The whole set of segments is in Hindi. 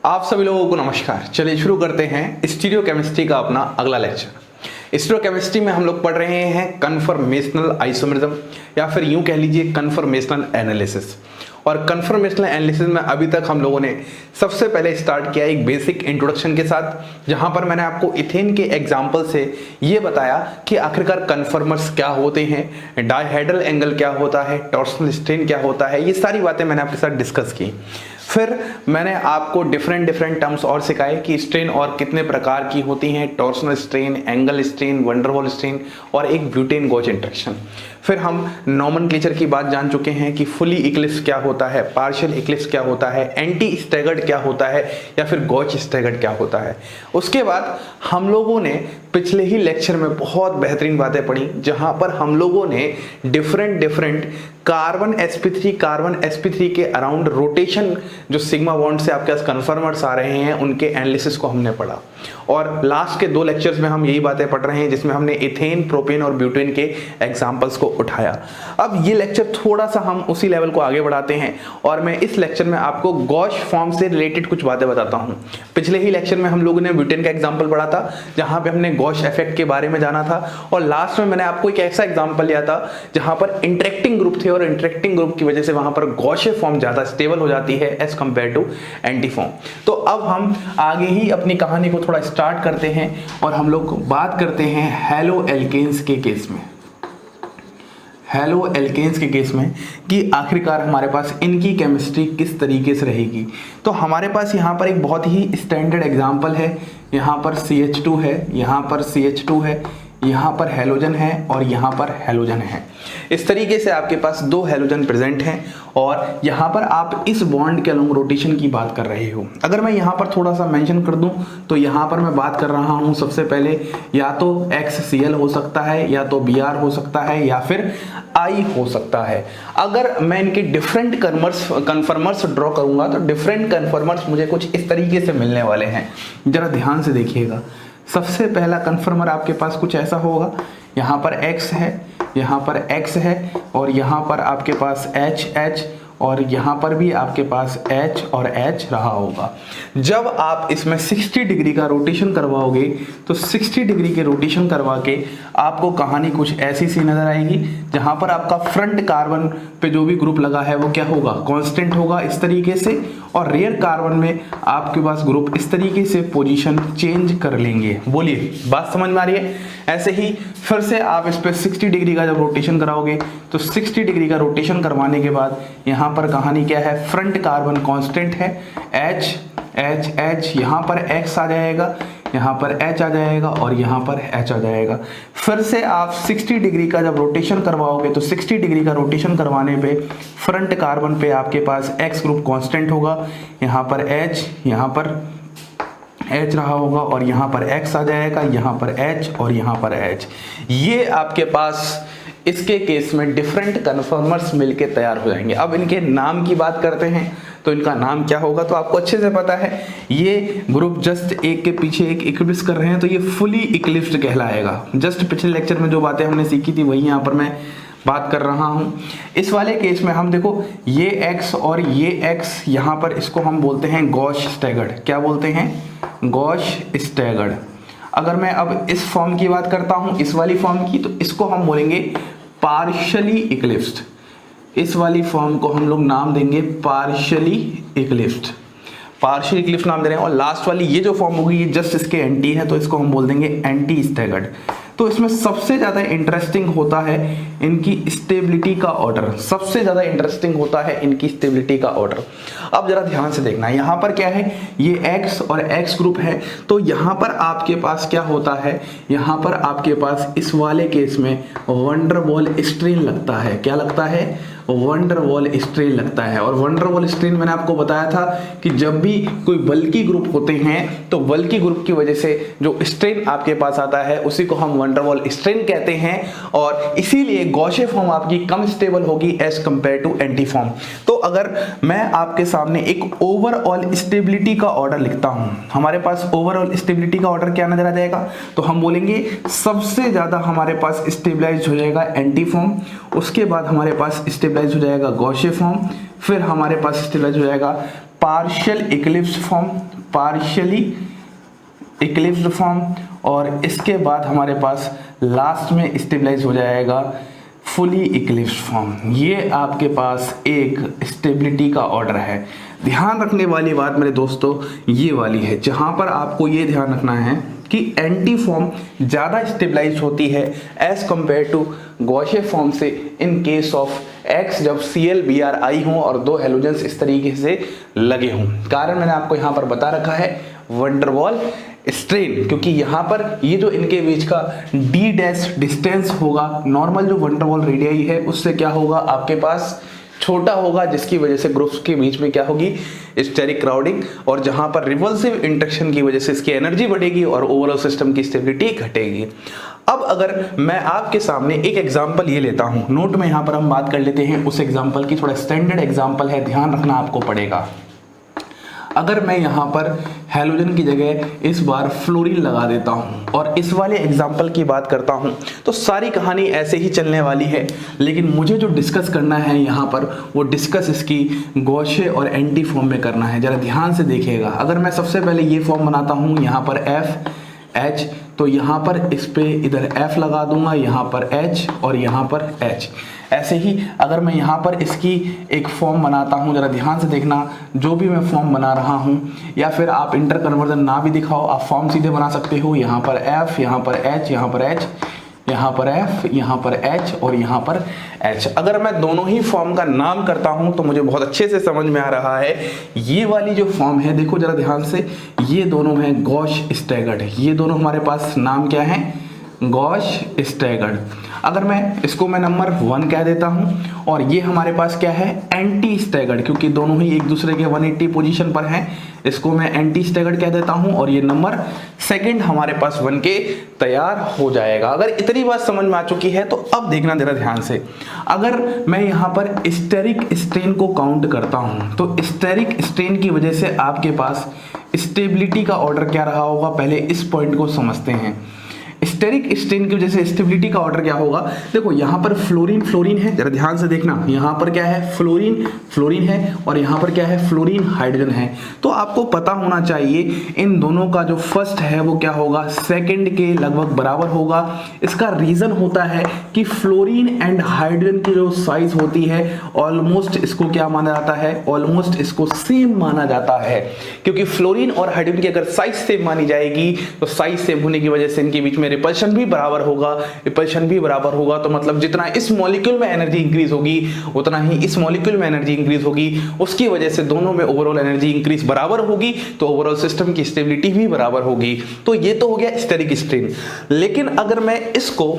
आप सभी लोगों को नमस्कार। चलिए शुरू करते हैं स्टीरियोकेमिस्ट्री का अपना अगला लेक्चर। स्टीरियोकेमिस्ट्री में हम लोग पढ़ रहे हैं कन्फर्मेशनल आइसोमेरिज्म या फिर यूं कह लीजिए कन्फर्मेशनल एनालिसिस। और कन्फर्मेशनल एनालिसिस में अभी तक हम लोगों ने सबसे पहले स्टार्ट किया एक बेसिक इंट्रोडक्शन के साथ, जहां पर मैंने आपको इथेन के एग्जांपल से ये बताया कि आखिरकार कन्फर्मर्स क्या होते हैं, डायहेड्रल एंगल क्या होता है, टॉर्सनल स्ट्रेन क्या होता है, ये सारी बातें मैंने आपके साथ डिस्कस की। फिर मैंने आपको डिफरेंट टर्म्स और सिखाए कि स्ट्रेन और कितने प्रकार की होती हैं, torsional strain, angle strain, van der Waals strain और एक ब्यूटेन गॉज इंटरेक्शन। फिर हम नॉमेनक्लेचर की बात जान चुके हैं कि फुली इक्लिप्स क्या होता है, पार्शियल इक्लिप्स क्या होता है, एंटी स्टैगर्ड क्या होता है या फिर गॉज स्टैगर्ड क्या होता है। उसके बाद हम लोगों ने पिछले ही लेक्चर में बहुत बेहतरीन बातें पढ़ी, जहां पर हम लोगों ने डिफरेंट कार्बन sp3 के अराउंड रोटेशन जो सिग्मा बॉन्ड से आपके पास कन्फर्मर्स आ रहे हैं उनके एनालिसिस को हमने पढ़ा। और लास्ट के 2 लेक्चर्स में हम यही बातें पढ़ रहे हैं जिसमें हमने इथेन, प्रोपेन और ब्यूटेन के एग्जांपल्स को उठाया। अब ये लेक्चर थोड़ा सा हम उसी लेवल को आगे बढ़ाते हैं और मैं इस लेक्चर में आपको गॉश फॉर्म से रिलेटेड कुछ बातें बताता हूं। पिछले ही लेक्चर में हम लोगों ने ब्यूटेन का एग्जांपल पढ़ा था जहां पे हमने गॉश इफेक्ट के बारे में जाना था, और लास्ट में मैंने आपको एक ऐसा एग्जांपल लिया था जहां पर इंटरेक्टिंग ग्रुप थे और इंटरेक्टिंग ग्रुप की वजह से वहां पर गॉश फॉर्म ज्यादा स्टेबल हो जाती है as compare to anti form. तो अब हम आगे ही अपनी कहानी को थोड़ा स्टार्ट करते हैं और हम लोग बात करते हैं हैलो एल्केन्स के केस में। हैलो एल्केन्स के केस में कि आखिरकार हमारे पास इनकी केमिस्ट्री किस तरीके से रहेगी। तो हमारे पास यहाँ पर एक बहुत ही स्टैंडर्ड एग्जांपल है। यहाँ पर CH2 है, यहाँ पर CH2 है, यहाँ पर हैलोजन है और यहाँ पर हैलोजन है। इस तरीके से आपके पास 2 हैलोजन प्रेजेंट हैं और यहाँ पर आप इस बॉन्ड के अलोंग रोटेशन की बात कर रहे हो। अगर मैं यहाँ पर थोड़ा सा मेंशन कर दूं तो यहाँ पर मैं बात कर रहा हूँ सबसे पहले या तो XCl हो सकता है, या तो Br हो सकता है, या फिर I हो सकता है। अगर मैं इनके डिफरेंट कन्फर्मर्स ड्रॉ करूंगा तो डिफरेंट कन्फर्मर्स मुझे कुछ इस तरीके से मिलने वाले हैं। जरा ध्यान से देखिएगा। सबसे पहला कन्फर्मर आपके पास कुछ ऐसा होगा, यहाँ पर X है, यहाँ पर X है और यहाँ पर आपके पास H और यहाँ पर भी आपके पास H और H रहा होगा। जब आप इसमें 60 डिग्री का रोटेशन करवाओगे तो 60 डिग्री के रोटेशन करवा के आपको कहानी कुछ ऐसी सी नजर आएगी, जहाँ पर आपका फ्रंट कार्बन पे जो भी ग्रुप लगा है वो क्या होगा, कांस्टेंट होगा इस तरीके से, और रियर कार्बन में आपके पास ग्रुप इस तरीके से पोजीशन चेंज कर लेंगे। बोलिए बात समझ में आ रही है। ऐसे ही फिर से आप इस पे 60 डिग्री का जब रोटेशन कराओगे तो 60 डिग्री का रोटेशन करवाने के बाद यहाँ पर कहानी क्या है, फ्रंट कार्बन कांस्टेंट है, H, यहाँ पर X आ जाएगा, यहाँ पर H आ जाएगा और यहाँ पर H आ जाएगा। फिर से आप 60 डिग्री का जब रोटेशन करवाओगे तो 60 डिग्री का रोटेशन करवाने पे फ्रंट कार्बन पे आपके पास X ग्रुप कांस्टेंट होगा, यहाँ पर H, यहाँ पर H रहा होगा और यहाँ पर X आ जाएगा, यहाँ पर H और यहाँ पर H। ये आपके पास इसके केस में डिफरेंट कन्फर्मर्स मिलके तैयार हो जाएंगे। अब इनके नाम की बात करते हैं तो इनका नाम क्या होगा, तो आपको अच्छे से पता है ये ग्रुप जस्ट एक के पीछे एक इक्लिप्स कर रहे हैं तो ये फुली इक्लिप्स्ड कहलाएगा। जस्ट पिछले लेक्चर में जो बातें हमने सीखी थी वही यहाँ पर मैं बात कर रहा हूँ। इस वाले केस में हम देखो ये X और ये X, यहाँ पर इसको हम बोलते हैं गॉश स्टैगर्ड। क्या बोलते हैं, गॉश स्टैगर्ड। अगर मैं अब इस फॉर्म की बात करता हूं, इस वाली फॉर्म की, तो इसको हम बोलेंगे पार्शियली इक्लिप्स्ड। इस वाली फॉर्म को हम लोग नाम देंगे पार्शियली इक्लिप्स्ड। पार्शियल इक्लिप्स नाम दे रहे हैं। और लास्ट वाली ये जो फॉर्म होगी ये जस्ट इसके एंटी है तो इसको हम बोल देंगे एंटी स्टैगर्ड। तो इसमें सबसे ज्यादा इंटरेस्टिंग होता है इनकी स्टेबिलिटी का ऑर्डर। सबसे ज्यादा इंटरेस्टिंग होता है इनकी स्टेबिलिटी का ऑर्डर। अब जरा ध्यान से देखना, यहाँ पर क्या है, ये X और X ग्रुप है तो यहाँ पर आपके पास क्या होता है, यहाँ पर आपके पास इस वाले केस में वंडरवॉल स्ट्रेन लगता है। क्या लगता है, वंडरवॉल स्ट्रेन लगता है। और वंडरवॉल स्ट्रेन मैंने आपको बताया था कि जब भी कोई बल्की ग्रुप होते हैं तो बल्की ग्रुप की वजह से जो स्ट्रेन आपके पास आता है उसी को हम वंडरवॉल स्ट्रेन कहते हैं, और इसीलिए गॉशे फॉर्म आपकी कम स्टेबल होगी as compare to anti form. तो अगर मैं आपके सामने एक ओवरऑल स्टेबिलिटी का ऑर्डर लिखता हूं, हमारे पास ओवरऑल स्टेबिलिटी का ऑर्डर क्या नजर आ जाएगा, तो हम बोलेंगे सबसे ज्यादा हमारे पास स्टेबलाइज हो जाएगा एंटी फॉर्म, उसके बाद हमारे पास स्टेबलाइज हो जाएगा गॉशे फॉर्म, फिर हमारे पास स्टेबलाइज हो जाएगा partial Eclipse form, partially Eclipse form, और इसके बाद हमारे पास लास्ट में स्टेबलाइज हो जाएगा फुली इक्लिप्स फॉर्म। ये आपके पास एक स्टेबिलिटी का ऑर्डर है। ध्यान रखने वाली बात मेरे दोस्तों ये वाली है, जहां पर आपको ये ध्यान रखना है कि एंटी फॉर्म ज़्यादा स्टेबलाइज होती है एज कंपेयर टू गॉशे फॉर्म से इन केस ऑफ एक्स, जब ClBr हों और दो हेलोजेंस इस तरीके से लगे हों। कारण मैंने आपको यहाँ पर बता रखा है, वंडरवॉल स्ट्रेन, क्योंकि यहाँ पर ये जो इनके बीच का डी डैश डिस्टेंस होगा, नॉर्मल जो वंडरवॉल रेडियाई है उससे क्या होगा आपके पास छोटा होगा, जिसकी वजह से ग्रुप्स के बीच में क्या होगी स्टेरिक क्राउडिंग, और जहां पर रिवल्सिव इंटरेक्शन की वजह से इसकी एनर्जी बढ़ेगी और ओवरऑल सिस्टम की स्टेबिलिटी घटेगी। अब अगर मैं आपके सामने एक एग्जांपल ये लेता हूं, नोट में यहां पर हम बात कर लेते हैं उस एग्जांपल की, थोड़ा स्टैंडर्ड एग्जांपल है, ध्यान रखना आपको पड़ेगा। अगर मैं यहाँ पर हैलोजन की जगह इस बार फ्लोरीन लगा देता हूँ और इस वाले एग्जाम्पल की बात करता हूँ, तो सारी कहानी ऐसे ही चलने वाली है, लेकिन मुझे जो डिस्कस करना है यहाँ पर वो डिस्कस इसकी गॉशे और एंटी फॉर्म में करना है। जरा ध्यान से देखिएगा। अगर मैं सबसे पहले ये फॉर्म बनाता हूँ यहाँ पर FH, तो यहाँ पर इस पे इधर F लगा दूंगा, यहाँ पर H और यहाँ पर H। ऐसे ही अगर मैं यहाँ पर इसकी एक फॉर्म बनाता हूँ, जरा ध्यान से देखना, जो भी मैं फॉर्म बना रहा हूँ, या फिर आप इंटर कन्वर्जन ना भी दिखाओ, आप फॉर्म सीधे बना सकते हो। यहाँ पर F, यहाँ पर H, यहाँ पर H, यहाँ पर F, यहाँ पर H और यहाँ पर H। अगर मैं दोनों ही फॉर्म का नाम करता हूँ तो मुझे बहुत अच्छे से समझ में आ रहा है। ये वाली जो फॉर्म है, देखो जरा ध्यान से, ये दोनों हैं गॉश स्टैगर्ड, ये दोनों हमारे पास नाम क्या है, गॉश स्टैगर्ड। अगर मैं इसको मैं नंबर 1 कह देता हूं, और ये हमारे पास क्या है एंटी स्टैगर्ड, क्योंकि दोनों ही एक दूसरे के 180 पोजीशन पर हैं, इसको मैं एंटी स्टैगर्ड कह देता हूं, और ये नंबर 2 हमारे पास बन के तैयार हो जाएगा। अगर इतनी बात समझ में आ चुकी है तो अब देखना जरा ध्यान से। अगर मैं यहाँ पर स्टेरिक स्ट्रेन को काउंट करता हूँ, तो स्टेरिक स्ट्रेन की वजह से आपके पास स्टेबिलिटी का ऑर्डर क्या रहा होगा, पहले इस पॉइंट को समझते हैं। स्टेरिक स्ट्रेन की वजह से स्टेबिलिटी का ऑर्डर क्या होगा, देखो यहाँ पर फ्लोरीन फ्लोरीन है, जरा ध्यान से देखना, यहाँ पर क्या है फ्लोरीन फ्लोरीन है, और यहाँ पर क्या है फ्लोरीन हाइड्रोजन है। तो आपको पता होना चाहिए इन दोनों का जो फर्स्ट है वो क्या होगा, सेकंड के लगभग बराबर होगा। इसका रीजन होता है कि फ्लोरीन एंड हाइड्रोजन की जो साइज होती है ऑलमोस्ट इसको क्या माना जाता है, ऑलमोस्ट इसको सेम माना जाता है, क्योंकि फ्लोरीन और हाइड्रोजन की अगर साइज सेम मानी जाएगी तो साइज सेम होने की वजह से इनके बीच में रिपल्शन भी बराबर होगा, रिपल्शन भी बराबर होगा, तो मतलब जितना इस मॉलिक्यूल में एनर्जी इंक्रीज होगी उतना ही इस मॉलिक्यूल में एनर्जी इंक्रीज होगी, उसकी वजह से दोनों में ओवरऑल एनर्जी इंक्रीज बराबर होगी, तो ओवरऑल सिस्टम की स्टेबिलिटी भी बराबर होगी। तो ये तो हो गया स्टेरिक स्ट्रेन। लेकिन अगर मैं इसको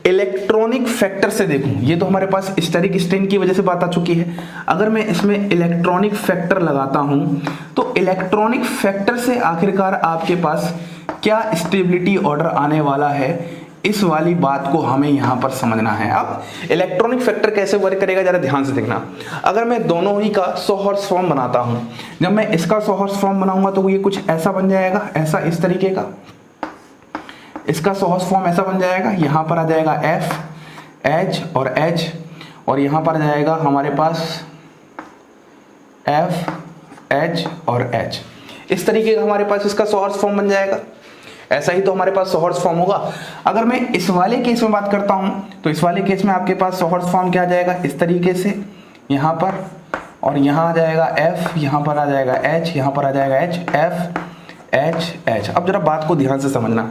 इलेक्ट्रॉनिक फैक्टर से देखूं, ये तो हमारे पास स्टेरिक स्ट्रेन की वजह से बात आ चुकी है। अगर मैं इसमें इलेक्ट्रॉनिक फैक्टर लगाता हूं, तो इलेक्ट्रॉनिक फैक्टर से आखिरकार आपके पास क्या स्टेबिलिटी ऑर्डर आने वाला है, इस वाली बात को हमें यहां पर समझना है। अब इलेक्ट्रॉनिक फैक्टर कैसे वर्क करेगा जरा ध्यान से देखना। अगर मैं दोनों ही का 100 हॉर्स फॉर्म बनाता हूं, जब मैं इसका 100 हॉर्स फॉर्म बनाऊंगा तो ये कुछ ऐसा बन जाएगा, ऐसा इस तरीके का, इसका 100 हॉर्स फॉर्म ऐसा बन जाएगा। यहां पर आ जाएगा F, H और H, और यहां पर आ जाएगा हमारे पास F, H और H। इस तरीके का हमारे पास इसका 100 हॉर्स फॉर्म बन जाएगा। ऐसा ही तो हमारे पास 100 हॉर्स फॉर्म होगा। अगर मैं इस वाले केस में बात करता हूं, तो इस वाले केस में आपके पास 100 हॉर्स फॉर्म क्या आ जाएगा, इस तरीके से यहां पर, और यहां आ जाएगा F, यहां पर आ जाएगा H, यहां पर आ जाएगा H, F, H, H। अब जरा बात को ध्यान से समझना।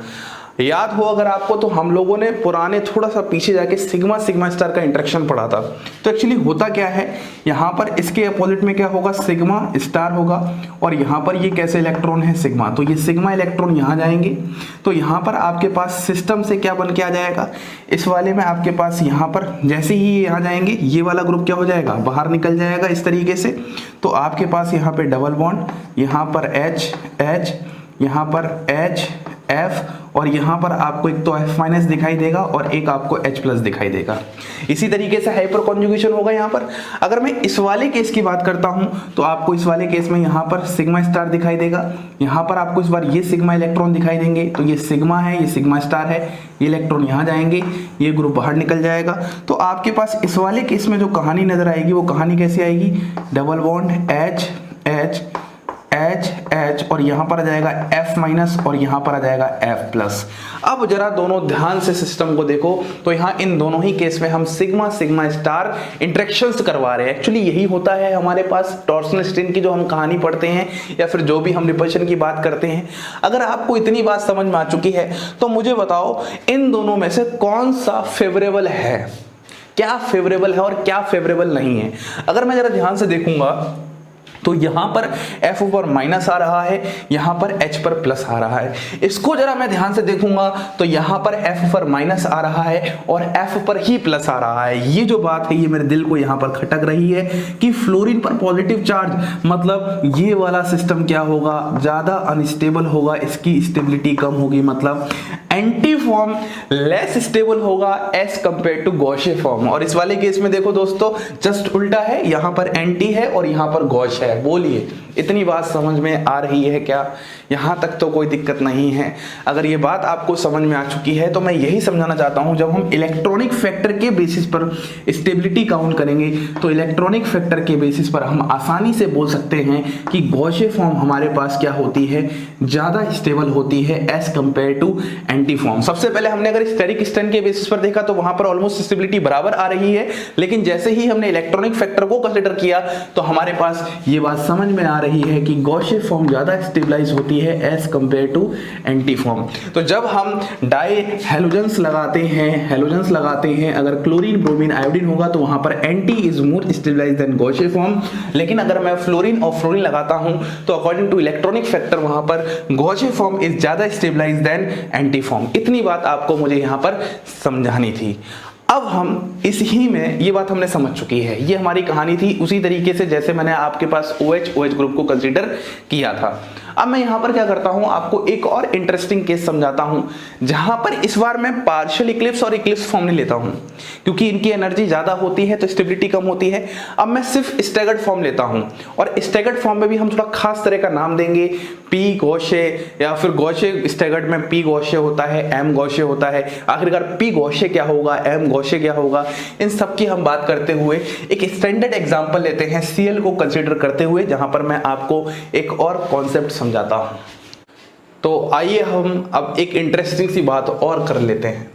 याद हो अगर आपको, तो हम लोगों ने पुराने थोड़ा सा पीछे जाके सिग्मा सिग्मा स्टार का इंटरेक्शन पढ़ा था। तो एक्चुअली होता क्या है, यहाँ पर इसके अपोजिट में क्या होगा, सिग्मा स्टार होगा, और यहाँ पर ये कैसे इलेक्ट्रॉन है सिग्मा, तो ये सिग्मा इलेक्ट्रॉन यहाँ जाएंगे, तो यहाँ पर आपके पास सिस्टम से क्या बन के आ जाएगा, इस वाले में आपके पास यहाँ पर जैसे ही ये यहाँ जाएंगे, ये वाला ग्रुप क्या हो जाएगा, बाहर निकल जाएगा इस तरीके से। तो आपके पास यहाँ पे डबल बॉन्ड, यहाँ पर H, H, यहाँ पर H, F, और यहाँ पर आपको एक तो F माइनस दिखाई देगा और एक आपको H प्लस दिखाई देगा। इसी तरीके से हाइपर कॉन्जुगेशन होगा यहाँ पर। अगर मैं इस वाले केस की बात करता हूँ, तो आपको इस वाले केस में यहाँ पर सिग्मा स्टार दिखाई देगा, यहाँ पर आपको इस बार ये सिग्मा इलेक्ट्रॉन दिखाई देंगे, तो ये सिग्मा है, ये सिग्मा स्टार है, ये इलेक्ट्रॉन यहाँ जाएंगे, ये ग्रुप बाहर निकल जाएगा। तो आपके पास इस वाले केस में जो कहानी नजर आएगी वो कहानी कैसी आएगी, double bond H, H H H और यहाँ पर आ जाएगा F माइनस और यहाँ पर आ जाएगा F प्लस। अब जरा दोनों ध्यान से सिस्टम को देखो तो यहाँ इन दोनों ही केस में हम सिग्मा सिग्मा स्टार इंटरेक्शंस करवा रहे हैं। एक्चुअली यही होता है हमारे पास टॉर्सनल स्ट्रेन की जो हम कहानी पढ़ते हैं या फिर जो भी हम रिपल्शन की बात करते हैं। अगर आपको इतनी बात समझ में आ चुकी है तो मुझे बताओ इन दोनों में से कौन सा फेवरेबल है, क्या फेवरेबल है और क्या फेवरेबल नहीं है। अगर मैं जरा ध्यान से देखूंगा तो यहां पर F पर माइनस आ रहा है, यहां पर H पर प्लस आ रहा है। इसको जरा मैं ध्यान से देखूंगा तो यहां पर F पर माइनस आ रहा है और F पर ही प्लस आ रहा है। ये जो बात है ये मेरे दिल को यहां पर खटक रही है कि फ्लोरीन पर पॉजिटिव चार्ज, मतलब ये वाला सिस्टम क्या होगा, ज्यादा अनस्टेबल होगा, इसकी स्टेबिलिटी कम होगी, मतलब एंटी फॉर्म लेस स्टेबल होगा एज कंपेयर टू गॉशे फॉर्म। और इस वाले केस में देखो दोस्तों जस्ट उल्टा है, यहां पर एंटी है और यहां पर गॉश है। बोलिए इतनी बात समझ में आ रही है क्या? यहां तक तो कोई दिक्कत नहीं है। अगर ये बात आपको समझ में आ चुकी है तो मैं यही समझाना चाहता हूं, जब हम इलेक्ट्रॉनिक फैक्टर के बेसिस पर स्टेबिलिटी काउंट करेंगे तो इलेक्ट्रॉनिक फैक्टर के बेसिस पर हम आसानी से बोल सकते हैं कि गॉशे फॉर्म हमारे पास क्या होती है, ज्यादा स्टेबल होती है as compare to anti form. सबसे पहले हमने अगर स्टेरिक स्ट्रेन के बेसिस पर देखा तो वहां पर ऑलमोस्ट स्टेबिलिटी बराबर आ रही है, लेकिन जैसे ही हमने इलेक्ट्रॉनिक फैक्टर को कंसीडर किया तो हमारे पास ये बात समझ में आ रही है कि गॉशे फॉर्म ज्यादा स्टेबलाइज होती है as compare to anti form. तो जब हम डाई हेलोजेंस लगाते हैं, अगर क्लोरीन ब्रोमीन आयोडीन होगा तो वहां पर anti is more stabilise than gauche form. लेकिन अगर मैं फ्लोरीन और फ्लोरीन लगाता हूं तो अकॉर्डिंग टू इलेक्ट्रॉनिक फैक्टर वहां पर गॉशे फॉर्म इज ज्यादा स्टेबलाइज देन एंटी फॉर्म। इतनी बात आपको मुझे यहां पर समझानी थी। अब हम इस ही में ये बात हमने समझ चुकी है, ये हमारी कहानी थी उसी तरीके से जैसे मैंने आपके पास OH ग्रुप को कंसीडर किया था। अब मैं यहां पर क्या करता हूं, आपको एक और इंटरेस्टिंग केस समझाता हूं जहां पर इस बार मैं पार्शियल इक्लिप्स और इक्लिप्स फॉर्म नहीं लेता हूं क्योंकि इनकी एनर्जी ज्यादा होती है तो स्टेबिलिटी कम होती है। अब मैं सिर्फ स्टैगर्ड फॉर्म लेता हूं और स्टैगर्ड फॉर्म में भी हम थोड़ा खास तरह का नाम देंगे, पी गॉशे या फिर गॉशे स्टैगर्ड में पी गॉशे होता है, एम गॉशे होता है। आखिरकार पी गॉशे क्या होगा, एम गॉशे क्या होगा, इन सब की हम बात करते हुए एक स्टैंडर्ड एग्जांपल लेते हैं Cl को कंसीडर करते हुए, जहां पर मैं आपको एक और कॉन्सेप्ट समझाता हूं। तो आइए हम अब एक इंटरेस्टिंग सी बात और कर लेते हैं।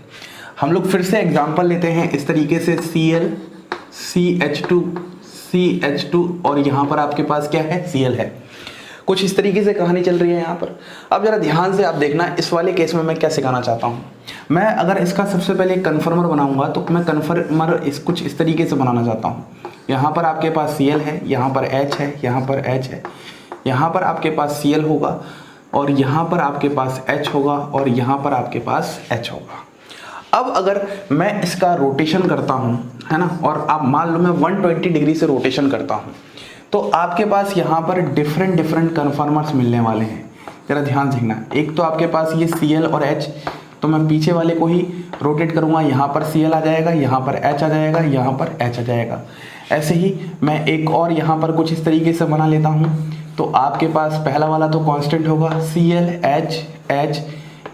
हम लोग फिर से एग्जांपल लेते हैं इस तरीके से Cl, CH2, CH2 और यहां पर आपके पास क्या है, Cl है। कुछ इस तरीके से कहानी चल रही है यहाँ पर। अब जरा ध्यान से आप देखना, इस वाले केस में मैं क्या सिखाना चाहता हूँ। मैं अगर इसका सबसे पहले कन्फर्मर बनाऊंगा तो मैं कन्फर्मर कुछ इस तरीके से बनाना चाहता हूँ। यहाँ पर आपके पास Cl है, यहाँ पर H है, यहाँ पर H है, यहाँ पर आपके पास Cl होगा और यहाँ पर आपके पास H होगा और यहाँ पर आपके पास H होगा। अब अगर मैं इसका रोटेशन करता हूँ, है ना, और आप मान लो मैं 120 डिग्री से रोटेशन करता हूँ तो आपके पास यहाँ पर डिफरेंट कन्फर्मर्स मिलने वाले हैं। जरा ध्यान से देखना, एक तो आपके पास ये Cl और H, तो मैं पीछे वाले को ही रोटेट करूँगा, यहाँ पर Cl आ जाएगा, यहाँ पर H आ जाएगा, यहाँ पर H आ जाएगा। ऐसे ही मैं एक और यहाँ पर कुछ इस तरीके से बना लेता हूँ। तो आपके पास पहला वाला तो कांस्टेंट होगा Cl H H,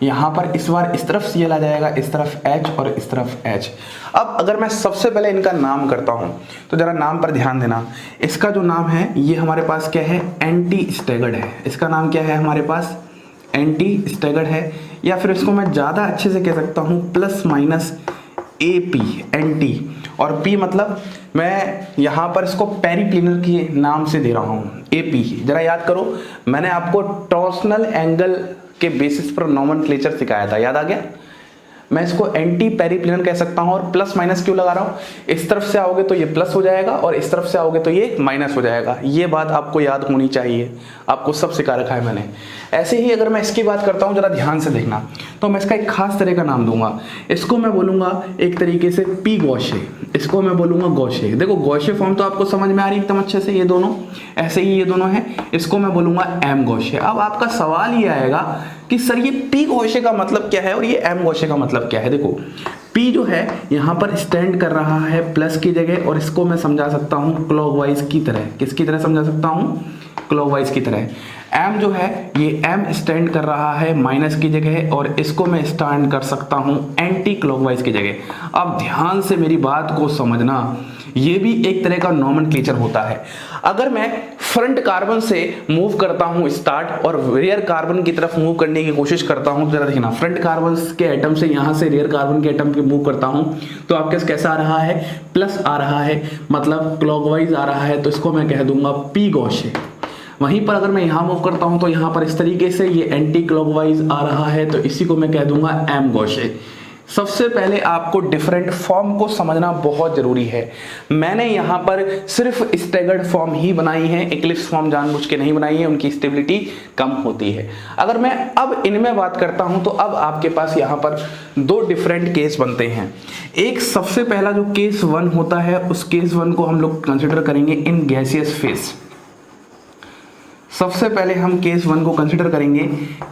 यहाँ पर इस बार इस तरफ Cl आ जाएगा, इस तरफ H और इस तरफ H। अब अगर मैं सबसे पहले इनका नाम करता हूँ तो जरा नाम पर ध्यान देना। इसका जो नाम है ये हमारे पास क्या है, एंटी स्टैगर्ड है। इसका नाम क्या है हमारे पास, एंटी स्टैगर्ड है, या फिर इसको मैं ज़्यादा अच्छे से कह सकता हूँ प्लस माइनस AP, एंटी। और P मतलब मैं यहाँ पर इसको पेरिप्लिनर के नाम से दे रहा हूँ, AP। जरा याद करो, मैंने आपको टॉर्सनल एंगल के बेसिस पर नॉमेनक्लेचर सिखाया था, याद आ गया। मैं इसको एंटी पेरिप्लिनर कह सकता हूं। और प्लस माइनस क्यों लगा रहा हूं, इस तरफ से आओगे तो ये प्लस हो जाएगा और इस तरफ से आओगे तो ये माइनस हो जाएगा। ये बात आपको याद होनी चाहिए, आपको सब सिखा रखा है मैंने। ऐसे ही अगर मैं इसकी बात करता हूं, जरा ध्यान से देखना, तो मैं इसका एक खास तरह का नाम दूंगा। इसको मैं बोलूंगा एक तरीके से पी गॉशे, इसको मैं बोलूंगा गॉशे। देखो गॉशे फॉर्म तो आपको समझ में आ रही है एकदम अच्छे से, ये दोनों ऐसे ही ये दोनों हैं। इसको मैं बोलूंगा एम गॉशे। अब आपका सवाल ये आएगा कि सर ये पी गॉशे का मतलब क्या है और ये एम गॉशे का मतलब क्या है। देखो P जो है यहाँ पर स्टैंड कर रहा है प्लस की जगह, और इसको मैं समझा सकता हूँ क्लॉकवाइज की तरह। किसकी तरह समझा सकता हूँ, क्लॉकवाइज की तरह। M जो है ये M स्टैंड कर रहा है माइनस की जगह, और इसको मैं स्टैंड कर सकता हूँ एंटी क्लॉकवाइज की जगह। अब ध्यान से मेरी बात को समझना, ये भी एक तरह का नॉमेनक्लेचर होता है। अगर मैं फ्रंट कार्बन से मूव करता हूं स्टार्ट और रियर कार्बन की तरफ मूव करने की कोशिश करता हूं, जरा देखना, फ्रंट कार्बन के एटम से यहां से रियर कार्बन के एटम पे मूव करता हूं तो आपके पास कैसा आ रहा है, प्लस आ रहा है, मतलब क्लॉकवाइज आ रहा है, तो इसको मैं कह दूंगा पी गॉसे। वहीं पर अगर मैं यहां मूव करता हूं तो यहां पर इस तरीके से ये एंटी क्लॉकवाइज आ रहा है, तो इसी को मैं कह दूंगा एम गॉसे। सबसे पहले आपको डिफरेंट फॉर्म को समझना बहुत जरूरी है। मैंने यहां पर सिर्फ स्टैगर्ड फॉर्म ही बनाई है, इक्लिप्स फॉर्म जानबूझ के नहीं बनाई है, उनकी स्टेबिलिटी कम होती है। अगर मैं अब इनमें बात करता हूं तो अब आपके पास यहां पर दो डिफरेंट केस बनते हैं। एक सबसे पहला जो केस 1 होता है, उस केस 1 को हम लोग कंसिडर करेंगे इन गैसियस फेज। सबसे पहले हम केस 1 को कंसिडर करेंगे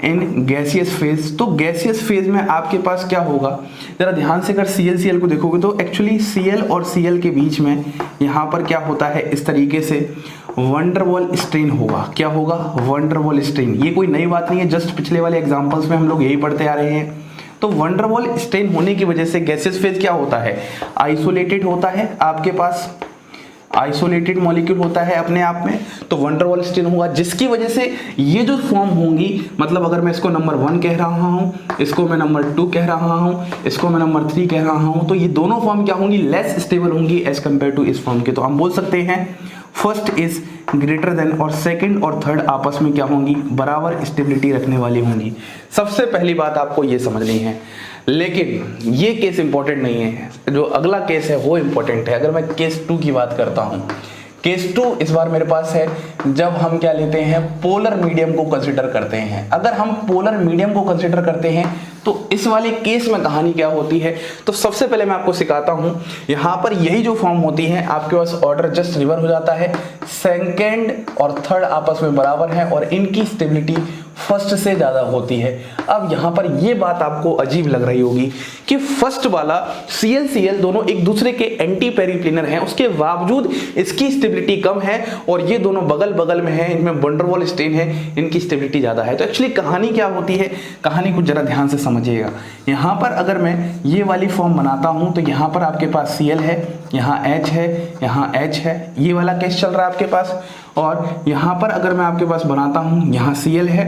इन गैसियस फेज। तो गैसियस फेज में आपके पास क्या होगा, जरा ध्यान से अगर Cl को देखोगे तो एक्चुअली Cl और Cl के बीच में यहाँ पर क्या होता है, इस तरीके से वंडरवॉल स्ट्रेन होगा। क्या होगा, वंडरवॉल स्ट्रेन। ये कोई नई बात नहीं है, जस्ट पिछले वाले एग्जाम्पल्स में हम लोग यही पढ़ते आ रहे हैं। तो वंडरवॉल स्ट्रेन होने की वजह से गैसियस फेज क्या होता है, आइसोलेटेड होता है, आपके पास आइसोलेटेड मॉलिक्यूल होता है अपने आप में, तो वंडरवॉल स्ट्रेन होगा, जिसकी वजह से ये जो फॉर्म होंगी, मतलब अगर मैं इसको नंबर 1 कह रहा हूं, इसको मैं नंबर 2 कह रहा हूं, इसको मैं नंबर 3 कह रहा हूं, तो ये दोनों फॉर्म क्या होंगी, लेस स्टेबल होंगी एज कंपेयर टू इस फॉर्म के। तो हम बोल सकते हैं फर्स्ट इज ग्रेटर देन और सेकंड और थर्ड आपस में क्या होंगी, बराबर स्टेबिलिटी रखने वाली होंगी। सबसे पहली बात आपको ये समझनी है, लेकिन ये केस इंपॉर्टेंट नहीं है, जो अगला केस है वो इंपॉर्टेंट है। अगर मैं केस 2 की बात करता हूं, केस 2 इस बार मेरे पास है जब हम क्या लेते हैं, पोलर मीडियम को कंसीडर करते हैं। अगर हम पोलर मीडियम को कंसीडर करते हैं तो इस वाले केस में कहानी क्या होती है, तो सबसे पहले मैं आपको सिखाता हूं। यहां पर यही जो फॉर्म होती है आपके पास ऑर्डर जस्ट रिवर्स हो जाता है, सेकंड और थर्ड आपस में बराबर है और इनकी स्टेबिलिटी फर्स्ट से ज्यादा होती है। अब यहां पर यह बात आपको अजीब लग रही होगी कि फर्स्ट वाला Cl दोनों एक दूसरे के एंटी पेरिप्लिनर हैं, उसके बावजूद इसकी स्टेबिलिटी कम है और ये दोनों बगल बगल में हैं, इनमें वंडरवॉल स्ट्रेन है, इनकी स्टेबिलिटी ज्यादा है। तो एक्चुअली कहानी क्या होती है, कहानी को जरा ध्यान से समझिएगा। यहां पर अगर मैं ये वाली फॉर्म बनाता हूं तो यहां पर आपके पास Cl है, यहाँ H है, यहाँ H है, ये वाला केस चल रहा है आपके पास। और यहाँ पर अगर मैं आपके पास बनाता हूँ, यहाँ Cl है,